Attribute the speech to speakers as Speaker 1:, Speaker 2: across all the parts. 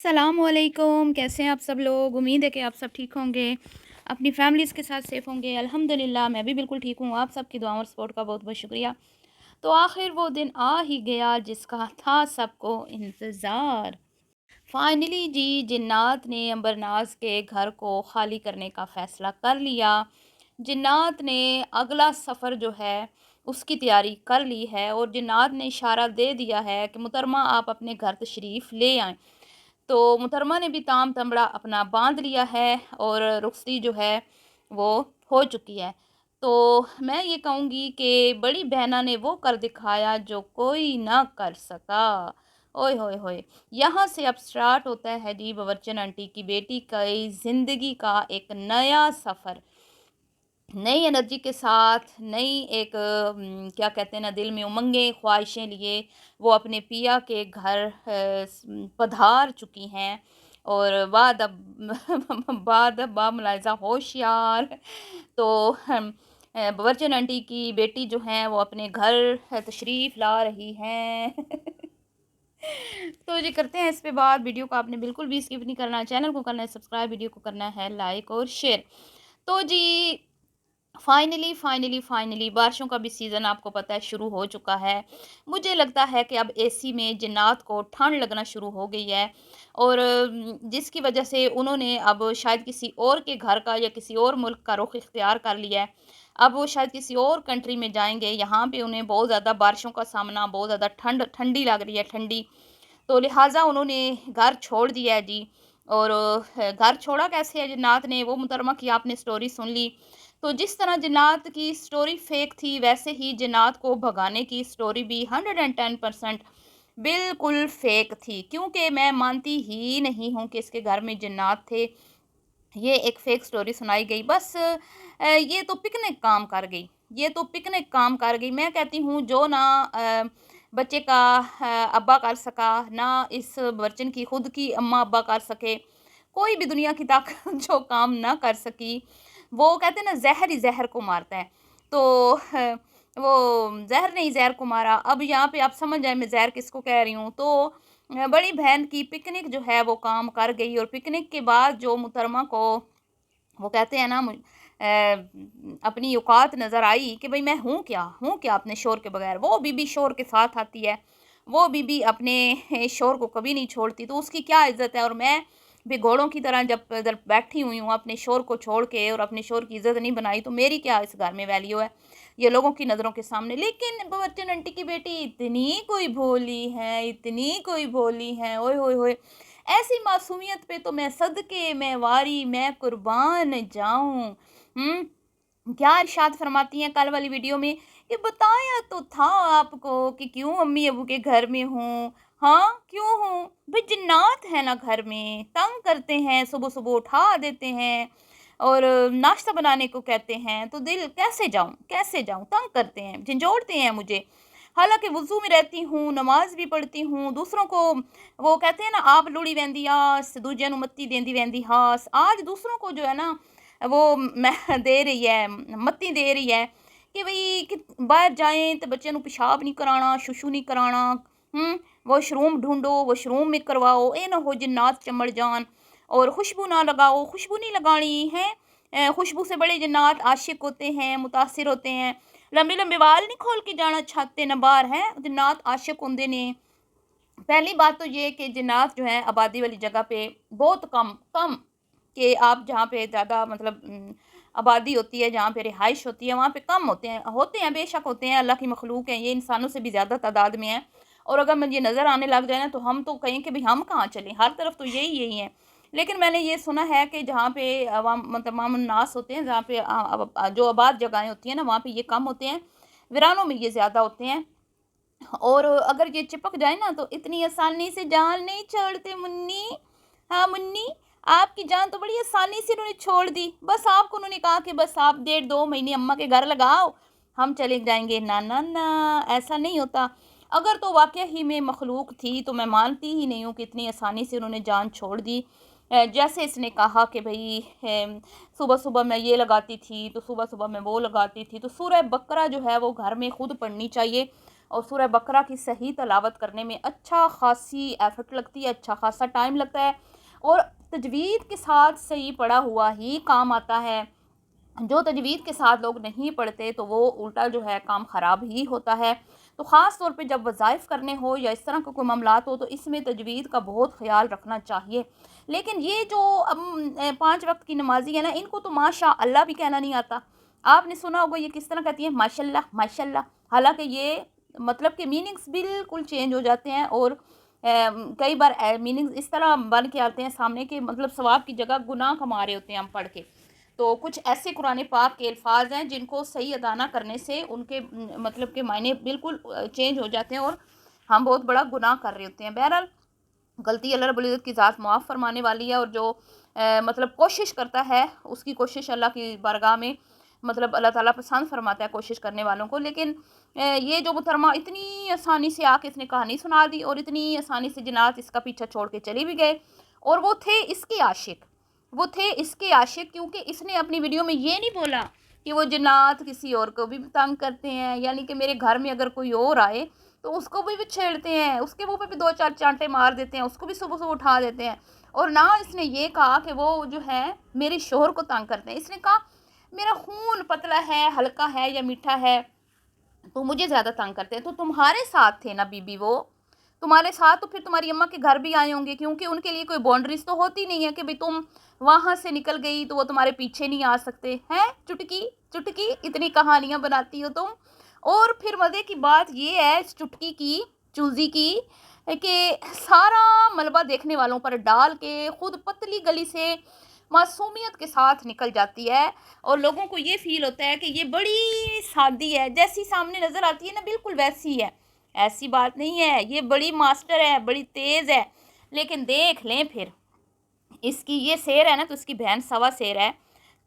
Speaker 1: अस्सलाम वालेकुम। कैसे हैं आप सब लोग? उम्मीद है कि आप सब ठीक होंगे, अपनी फैमिलीज़ के साथ सेफ़ होंगे। अल्हम्दुलिल्लाह मैं भी बिल्कुल ठीक हूँ। आप सबकी दुआओं और सपोर्ट का बहुत बहुत शुक्रिया। तो आखिर वो दिन आ ही गया जिसका था सबको इंतज़ार। फाइनली जी, जिन्नात ने अंबरनाज के घर को खाली करने का फ़ैसला कर लिया। जिन्नात ने अगला सफ़र जो है उसकी तैयारी कर ली है और जिन्नात ने इशारा दे दिया है कि मुहतरमा आप अपने घर तशरीफ़ ले आएँ। तो मुहतरमा ने भी ताम तमड़ा अपना बांध लिया है और रुखसती जो है वो हो चुकी है। तो मैं ये कहूँगी कि बड़ी बहना ने वो कर दिखाया जो कोई ना कर सका। ओए होए होए! यहाँ से अब स्टार्ट होता है जी बवर्चन आंटी की बेटी की ज़िंदगी का एक नया सफ़र। नई एनर्जी के साथ नई एक क्या कहते हैं ना, दिल में उमंगें ख्वाहिशें लिए वो अपने पिया के घर पधार चुकी हैं। और बाद अब बाद अब बा मुलायजा होशियार। तो बवर्चन आंटी की बेटी जो हैं वो अपने घर तशरीफ़ ला रही हैं। तो जी करते हैं इस पे बात। वीडियो को आपने बिल्कुल भी स्किप नहीं करना है, चैनल को करना है सब्सक्राइब, वीडियो को करना है लाइक और शेयर। तो जी फाइनली बारिशों का भी सीज़न आपको पता है शुरू हो चुका है। मुझे लगता है कि अब एसी में जिन्नात को ठंड लगना शुरू हो गई है और जिसकी वजह से उन्होंने अब शायद किसी और के घर का या किसी और मुल्क का रुख इख्तियार कर लिया है। अब वो शायद किसी और कंट्री में जाएँगे, यहाँ पे उन्हें बहुत ज़्यादा बारिशों का सामना, बहुत ज़्यादा ठंडी लग रही है ठंडी। तो लिहाज़ा उन्होंने घर छोड़ दिया है जी। और घर छोड़ा कैसे है जिन्नात ने, वो मुहतरमा की आपने स्टोरी सुन ली। तो जिस तरह जिन्नात की स्टोरी फेक थी, वैसे ही जिन्नात को भगाने की स्टोरी भी 110% बिल्कुल फेक थी, क्योंकि मैं मानती ही नहीं हूँ कि इसके घर में जिन्नात थे। ये एक फेक स्टोरी सुनाई गई बस। ये तो पिकनिक काम कर गई, ये तो पिकनिक काम कर गई। मैं कहती हूँ जो ना बच्चे का अब्बा कर सका, ना इस बच्चन की खुद की अम्मा अब्बा कर सके, कोई भी दुनिया की ताकत जो काम ना कर सकी, वो कहते हैं ना ज़हर ही ज़हर को मारता है। तो वो ज़हर ने ही ज़हर को मारा। अब यहाँ पे आप समझ जाएँ मैं ज़हर किसको कह रही हूँ। तो बड़ी बहन की पिकनिक जो है वो काम कर गई और पिकनिक के बाद जो मुहतरमा को वो कहते हैं ना अपनी औकात नज़र आई कि भई मैं हूँ क्या अपने शौहर के बगैर। वो बीबी शौहर के साथ आती है, वो बीबी अपने शौहर को कभी नहीं छोड़ती, तो उसकी क्या इज़्ज़त है। और मैं भी घोड़ों की तरह जब इधर बैठी हुई हूँ अपने शौहर को छोड़ के और अपने शौहर की इज़्ज़त नहीं बनाई, तो मेरी क्या इस घर में वैल्यू है, ये लोगों की नज़रों के सामने। लेकिन बच्चन आंटी की बेटी इतनी कोई भोली है, इतनी कोई भोली है, ओए होए होए! ऐसी मासूमियत पे तो मैं सदके मैं वारी मैं कुर्बान जाऊँ। हुँ? क्या इरशाद फरमाती हैं कल वाली वीडियो में कि बताया तो था आपको कि क्यों अम्मी-अबू के घर में हूँ। हाँ, क्यों हूँ? भई जिन्नात है ना घर में, तंग करते हैं, सुबह-सुबह उठा देते हैं और नाश्ता बनाने को कहते हैं, तो दिल कैसे जाऊँ? तंग करते हैं, झंझोड़ते हैं मुझे। हालाँकि वुज़ू में रहती हूँ, नमाज़ भी पढ़ती हूँ, दूसरों को वो कहते हैं ना आप लुड़ी वहंदी आस, दूजिਆਂ ਨੂੰ मत्ती देंदी वहंदी हास। आज दूसरों को जो है ना वो मैं दे रही है, मत्ती दे रही है कि भई कि बाहर जाएँ तो बच्चों ਨੂੰ पेशाब नहीं कराना, शुशू नहीं कराना। वॉशरूम ढूँढो, वॉशरूम में करवाओ, ये ना हो जिन्नात चमड़ जान। और खुशबू ना लगाओ, खुशबू नहीं लगानी है। खुशबू से बड़े जिन्नात आशिक होते हैं, मुतासिर होते हैं। लंबे लंबे वाल नहीं खोल के जाना चाहते ना बाहर हैं, जिन्नात आशिक होंदे ने। पहली बात तो ये कि जिन्नात जो है आबादी वाली जगह पे बहुत कम कम कि आप जहाँ पे ज़्यादा मतलब आबादी होती है, जहाँ पे रिहाइश होती है, वहाँ पे कम होते हैं बेशक होते हैं, अल्लाह की मखलूक हैं, ये इंसानों से भी ज़्यादा तादाद में है। और अगर मुझे नज़र आने लग जाए ना तो हम तो कहें कि भाई हम कहाँ चलें, हर तरफ तो यही है। लेकिन मैंने ये सुना है कि जहाँ पे अवाम मतलब मामून-नास होते हैं, जहाँ पे जो आबाद जगहें होती हैं ना, वहाँ पे ये कम होते हैं, वीरानों में ये ज़्यादा होते हैं। और अगर ये चिपक जाए ना तो इतनी आसानी से जान नहीं छोड़ते मुन्नी। हाँ मुन्नी, आपकी जान तो बड़ी आसानी से उन्होंने छोड़ दी। बस आपको उन्होंने कहा कि बस आप 1.5-2 महीने अम्मा के घर लगाओ, हम चले जाएँगे। ना, ना, ना, ऐसा नहीं होता। अगर तो वाक़या ही में मखलूक थी तो मैं मानती ही नहीं हूँ कि इतनी आसानी से उन्होंने जान छोड़ दी। जैसे इसने कहा कि भई सुबह-सुबह मैं ये लगाती थी, तो सुबह-सुबह मैं वो लगाती थी। तो सूरह बकरा जो है वो घर में खुद पढ़नी चाहिए اور سورہ بقرہ کی صحیح تلاوت کرنے میں اچھا خاصی ایفرٹ لگتی ہے، اچھا خاصا ٹائم لگتا ہے، اور تجوید کے ساتھ صحیح پڑھا ہوا ہی کام آتا ہے۔ جو تجوید کے ساتھ لوگ نہیں پڑھتے تو وہ الٹا جو ہے کام خراب ہی ہوتا ہے۔ تو خاص طور پہ جب وظائف کرنے ہو یا اس طرح کا کوئی معاملات ہو تو اس میں تجوید کا بہت خیال رکھنا چاہیے۔ لیکن یہ جو 5 وقت کی نمازی ہے نا، ان کو تو ماشاء اللہ بھی کہنا نہیں آتا۔ آپ نے سنا ہوگا یہ کس طرح کہتی ہیں، ماشاء اللہ ماشاء اللہ، حالانکہ یہ مطلب کہ میننگز بالکل چینج ہو جاتے ہیں، اور کئی بار میننگز اس طرح بن کے آتے ہیں سامنے کے مطلب ثواب کی جگہ گناہ کما رہے ہوتے ہیں ہم پڑھ کے۔ تو کچھ ایسے قرآن پاک کے الفاظ ہیں جن کو صحیح ادا نہ کرنے سے ان کے مطلب کے معنی بالکل چینج ہو جاتے ہیں، اور ہم بہت بڑا گناہ کر رہے ہوتے ہیں۔ بہرحال غلطی اللہ رب العزت کی ذات معاف فرمانے والی ہے، اور جو مطلب کوشش کرتا ہے اس کی کوشش اللہ کی بارگاہ میں مطلب اللہ تعالیٰ پسند فرماتا ہے کوشش کرنے والوں کو۔ لیکن یہ جو محترمہ اتنی آسانی سے آ کے اس نے کہانی سنا دی، اور اتنی آسانی سے جنات اس کا پیچھا چھوڑ کے چلی بھی گئے، اور وہ تھے اس کے عاشق، وہ تھے اس کے عاشق، کیونکہ اس نے اپنی ویڈیو میں یہ نہیں بولا کہ وہ جنات کسی اور کو بھی تنگ کرتے ہیں، یعنی کہ میرے گھر میں اگر کوئی اور آئے تو اس کو بھی چھیڑتے ہیں، اس کے منہ پہ بھی 2-4 چانٹے مار دیتے ہیں، اس کو بھی صبح صبح اٹھا دیتے ہیں۔ اور نہ اس نے یہ کہا کہ وہ جو ہے میرے شوہر کو تنگ کرتے ہیں، اس نے کہا میرا خون پتلا ہے، ہلکا ہے یا میٹھا ہے تو مجھے زیادہ تنگ کرتے ہیں۔ تو تمہارے ساتھ تھے نا بی بی، وہ تمہارے ساتھ تو پھر تمہاری اماں کے گھر بھی آئے ہوں گے، کیونکہ ان کے لیے کوئی باؤنڈریز تو ہوتی نہیں ہے کہ بھئی تم وہاں سے نکل گئی تو وہ تمہارے پیچھے نہیں آ سکتے ہیں۔ چٹکی چٹکی اتنی کہانیاں بناتی ہو تم۔ اور پھر مزے کی بات یہ ہے اس چٹکی کی، چوزی کی، کہ سارا ملبہ دیکھنے والوں پر ڈال کے خود پتلی گلی سے معصومیت کے ساتھ نکل جاتی ہے، اور لوگوں کو یہ فیل ہوتا ہے کہ یہ بڑی سادی ہے، جیسی سامنے نظر آتی ہے نا بالکل ویسی ہے۔ ایسی بات نہیں ہے، یہ بڑی ماسٹر ہے، بڑی تیز ہے۔ لیکن دیکھ لیں پھر اس کی یہ سیر ہے نا، تو اس کی بہن سوا سیر ہے۔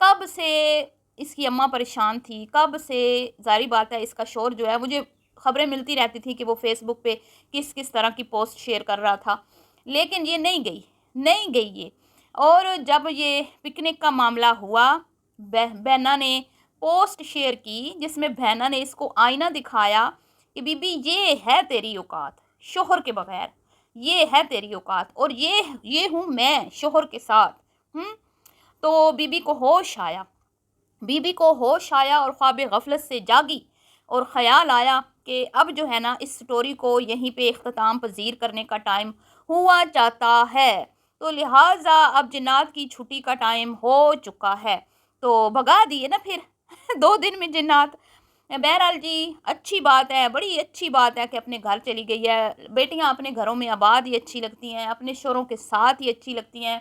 Speaker 1: کب سے اس کی اماں پریشان تھی، کب سے ظاہری بات ہے اس کا شوہر جو ہے، مجھے خبریں ملتی رہتی تھی کہ وہ فیس بک پہ کس کس طرح کی پوسٹ شیئر کر رہا تھا، لیکن یہ نہیں گئی یہ۔ اور جب یہ پکنک کا معاملہ ہوا، بہنا نے پوسٹ شیئر کی جس میں بہنا نے اس کو آئینہ دکھایا کہ بی بی یہ ہے تیری اوقات شوہر کے بغیر، یہ ہے تیری اوقات، اور یہ ہوں میں شوہر کے ساتھ۔ تو بی بی کو ہوش آیا، بی بی کو ہوش آیا اور خواب غفلت سے جاگی، اور خیال آیا کہ اب جو ہے نا اس سٹوری کو یہیں پہ اختتام پذیر کرنے کا ٹائم ہوا چاہتا ہے، تو لہٰذا اب جنات کی چھٹی کا ٹائم ہو چکا ہے، تو بھگا دیے نا پھر 2 دن میں جنات۔ بہرحال جی اچھی بات ہے، بڑی اچھی بات ہے کہ اپنے گھر چلی گئی ہے۔ بیٹیاں اپنے گھروں میں آباد ہی اچھی لگتی ہیں، اپنے شوہروں کے ساتھ ہی اچھی لگتی ہیں۔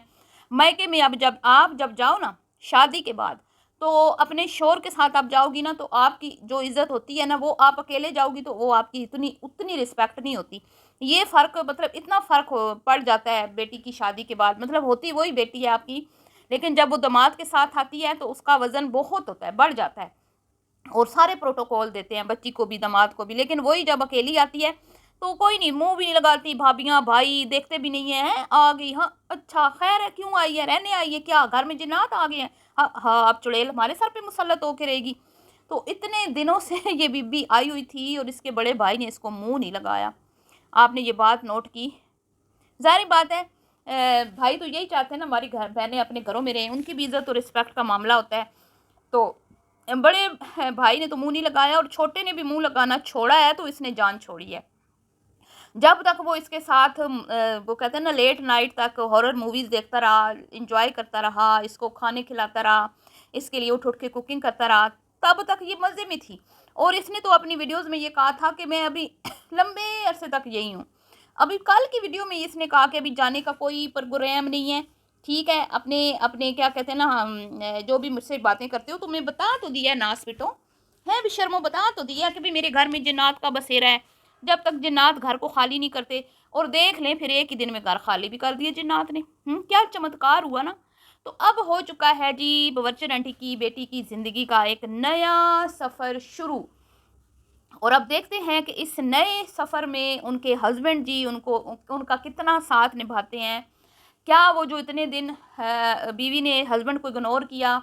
Speaker 1: مائکے میں اب جب جاؤ نا شادی کے بعد، تو اپنے شوہر کے ساتھ آپ جاؤ گی نا تو آپ کی جو عزت ہوتی ہے نا، وہ آپ اکیلے جاؤ گی تو وہ آپ کی اتنی رسپیکٹ نہیں ہوتی۔ یہ فرق مطلب اتنا فرق پڑ جاتا ہے بیٹی کی شادی کے بعد، مطلب ہوتی وہی بیٹی ہے آپ کی، لیکن جب وہ داماد کے ساتھ آتی ہے تو اس کا وزن بہت ہوتا ہے، بڑھ جاتا ہے، اور سارے پروٹوکول دیتے ہیں بچی کو بھی داماد کو بھی۔ لیکن وہی جب اکیلی آتی ہے تو کوئی نہیں، منہ بھی نہیں لگاتی، بھابیاں بھائی دیکھتے بھی نہیں ہیں، آ گئی ہاں اچھا خیر ہے، کیوں آئی ہے، رہنے آئی ہے کیا، گھر میں جنات آ گئے ہیں، ہاں اب چڑیل ہمارے سر پہ مسلط ہو کے رہے گی۔ تو اتنے دنوں سے یہ بی بی آئی ہوئی تھی اور اس کے بڑے بھائی نے اس کو منہ نہیں لگایا۔ آپ نے یہ بات نوٹ کی؟ ظاہری بات ہے بھائی تو یہی چاہتے ہیں نا ہماری بہنیں اپنے گھروں میں رہیں، ان کی بھی عزت اور رسپیکٹ کا معاملہ ہوتا ہے۔ تو بڑے بھائی نے تو منہ نہیں لگایا، اور چھوٹے نے بھی منہ لگانا چھوڑا ہے تو اس نے جان چھوڑی ہے۔ جب تک وہ اس کے ساتھ وہ کہتے ہیں نا لیٹ نائٹ تک ہارر موویز دیکھتا رہا، انجوائے کرتا رہا، اس کو کھانے کھلاتا رہا، اس کے لیے اٹھ کے کوکنگ کرتا رہا، تب تک یہ مزے میں تھی۔ اور اس نے تو اپنی ویڈیوز میں یہ کہا تھا کہ میں ابھی لمبے عرصے تک یہی ہوں۔ ابھی کل کی ویڈیو میں اس نے کہا کہ ابھی جانے کا کوئی پروگرام نہیں ہے، ٹھیک ہے، اپنے کیا کہتے ہیں نا جو بھی مجھ سے باتیں کرتے ہو تو میں بتا تو دیا ناس پٹو ہے بھی شرمو، بتا تو دیا کہ بھی میرے گھر میں جنات کا بسیرا ہے، جب تک جنات گھر کو خالی نہیں کرتے۔ اور دیکھ لیں پھر ایک ہی دن میں گھر خالی بھی کر دیے جنات نے، کیا چمتکار ہوا نا۔ تو اب ہو چکا ہے جی باورچی آنٹی کی بیٹی کی زندگی کا ایک نیا سفر شروع، اور اب دیکھتے ہیں کہ اس نئے سفر میں ان کے ہسبینڈ جی ان کا کتنا ساتھ نبھاتے ہیں۔ کیا وہ جو اتنے دن بیوی نے ہسبینڈ کو اگنور کیا،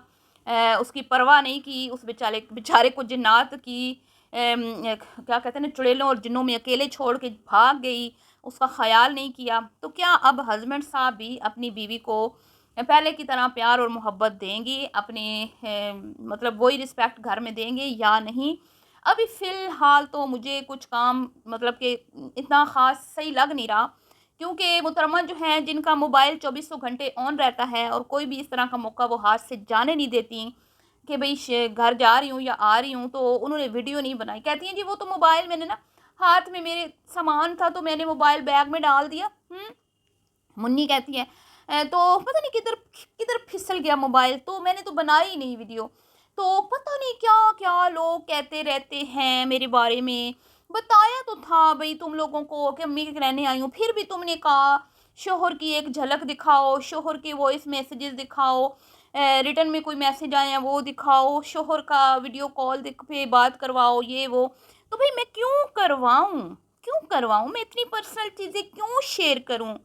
Speaker 1: اس کی پرواہ نہیں کی، اس بیچارے کو جنات کی क्या कहते हैं ना, चुड़ैलों और जिन्नों में अकेले छोड़ के भाग गई, उसका ख़याल नहीं किया। तो क्या अब हस्बैंड साहब भी अपनी बीवी को पहले की तरह प्यार और मोहब्बत देंगे, अपने मतलब वही रिस्पेक्ट घर में देंगे या नहीं? अभी फ़िलहाल तो मुझे कुछ काम मतलब कि इतना ख़ास सही लग नहीं रहा, क्योंकि मुहतरमा जो हैं जिनका मोबाइल चौबीसों घंटे ऑन रहता है और कोई भी इस तरह का मौका वो हाथ से जाने नहीं देती कि भई घर जा रही हूँ या आ रही हूँ, तो उन्होंने वीडियो नहीं बनाई। कहती हैं जी वो तो मोबाइल मैंने ना हाथ में मेरे सामान था तो मैंने मोबाइल बैग में डाल दिया। मुन्नी कहती है तो पता नहीं किधर किधर फिसल गया मोबाइल, तो मैंने तो बनाई ही नहीं वीडियो। तो पता नहीं क्या-क्या लोग कहते रहते हैं मेरे बारे में। बताया तो था भई तुम लोगों को कि अम्मी के रहने आई हूँ, फिर भी तुमने कहा शौहर की एक झलक दिखाओ, शौहर के वॉइस मैसेजेस दिखाओ, रिटर्न में कोई मैसेज आए हैं वो दिखाओ, शौहर का वीडियो कॉल दिख पे बात करवाओ, ये वो। तो भई मैं क्यों करवाऊँ? क्यों करवाऊँ? मैं इतनी पर्सनल चीज़ें क्यों शेयर करूँ?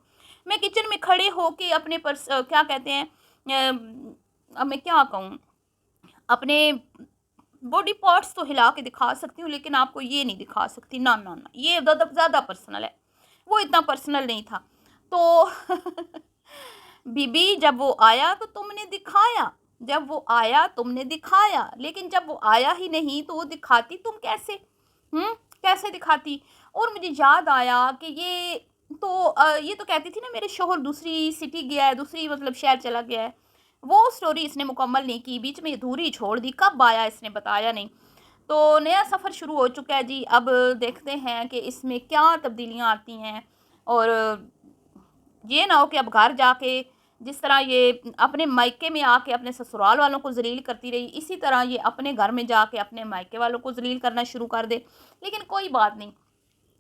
Speaker 1: मैं किचन में खड़े होके अपने क्या कहते हैं, अब मैं क्या कहूँ, अपने बॉडी पार्ट्स तो हिला के दिखा सकती हूँ, लेकिन आपको ये नहीं दिखा सकती। ना, ना, ना, ये ज़्यादा पर्सनल है। वो इतना पर्सनल नहीं था। तो बीबी जब वो आया तो तुमने दिखाया, जब वो आया तुमने दिखाया, लेकिन जब वो आया ही नहीं तो वो दिखाती तुम कैसे? कैसे दिखाती? और मुझे याद आया कि ये तो कहती थी ना मेरे शौहर दूसरी सिटी गया है, दूसरी मतलब शहर चला गया है। वो स्टोरी इसने मुकम्मल नहीं की, बीच में अधूरी छोड़ दी। कब आया इसने बताया नहीं। तो नया सफ़र शुरू हो चुका है जी। अब देखते हैं कि इसमें क्या तब्दीलियाँ आती हैं, और ये ना हो कि अब घर जाके जिस तरह ये अपने मायके में आके अपने ससुराल वालों को ज़लील करती रही, इसी तरह ये अपने घर में जाके अपने मायके वालों को ज़लील करना शुरू कर दे। लेकिन कोई बात नहीं,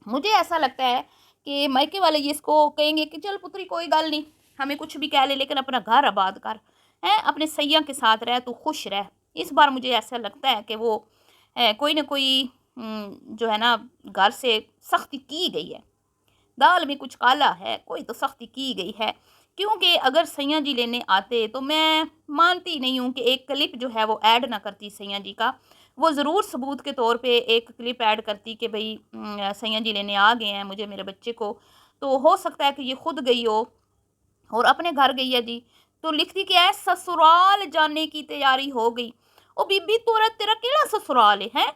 Speaker 1: मुझे ऐसा लगता है कि मायके वाले ये इसको कहेंगे कि चल पुत्री कोई गल नहीं, हमें कुछ भी कह ले लेकिन अपना घर आबाद कर, हैं? अपने सैयां के साथ रह, तू खुश रह। इस बार मुझे ऐसा लगता है कि वो कोई ना कोई जो है ना घर से सख्ती की गई है। दाल में कुछ काला है, कोई तो सख्ती की गई है। क्योंकि अगर सैयां जी लेने आते तो मैं मानती नहीं हूँ कि एक क्लिप जो है वो ऐड ना करती सैयां जी का। वो ज़रूर सबूत के तौर पे एक क्लिप ऐड करती कि भई सैयां जी लेने आ गए हैं मुझे मेरे बच्चे को। तो हो सकता है कि ये खुद गई हो और अपने घर गई है जी। तो लिखती क्या है, ससुराल जाने की तैयारी हो गई। ओ बीबी तोरा तेरा केड़ा ससुराल है, हैं?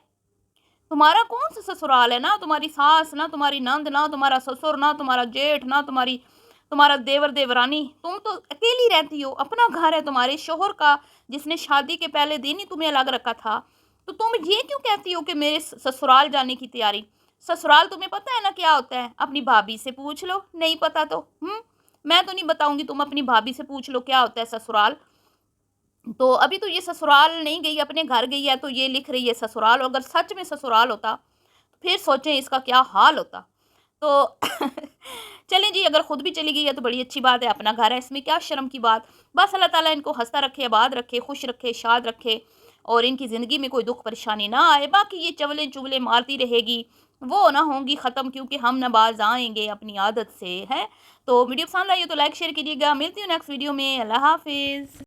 Speaker 1: तुम्हारा कौन सा ससुराल है? ना तुम्हारी सास, ना तुम्हारी नंद, ना तुम्हारा ससुर, ना तुम्हारा जेठ, ना तुम्हारा देवर देवरानी। तुम तो अकेली रहती हो। अपना घर है तुम्हारे शोहर का, जिसने शादी के पहले दिन ही तुम्हें अलग रखा था। तो तुम ये क्यों कहती हो कि मेरे ससुराल जाने की तैयारी? ससुराल तुम्हें पता है ना क्या होता है? अपनी भाभी से पूछ लो, नहीं पता तो मैं तो नहीं बताऊंगी, तुम अपनी भाभी से पूछ लो क्या होता है ससुराल। तो अभी तो ये ससुराल नहीं गई, अपने घर गई है, तो ये लिख रही है ससुराल। अगर सच में ससुराल होता तो फिर सोचें इसका क्या हाल होता। तो चलें जी, अगर खुद भी चली गई है तो बड़ी अच्छी बात है, अपना घर है, इसमें क्या शर्म की बात। बस अल्लाह ताला इनको हंसता रखे, आबाद रखे, खुश रखे, शाद रखे, और इनकी ज़िंदगी में कोई दुख परेशानी ना आए। बाकी ये चवलें चुगलें मारती रहेगी, वो ना होंगी ख़त्म, क्योंकि हम ना बाज आएंगे अपनी आदत से, है। तो वीडियो पसंद आई हो तो लाइक शेयर कीजिएगा। मिलती हूँ नेक्स्ट वीडियो में। अल्लाह हाफिज़।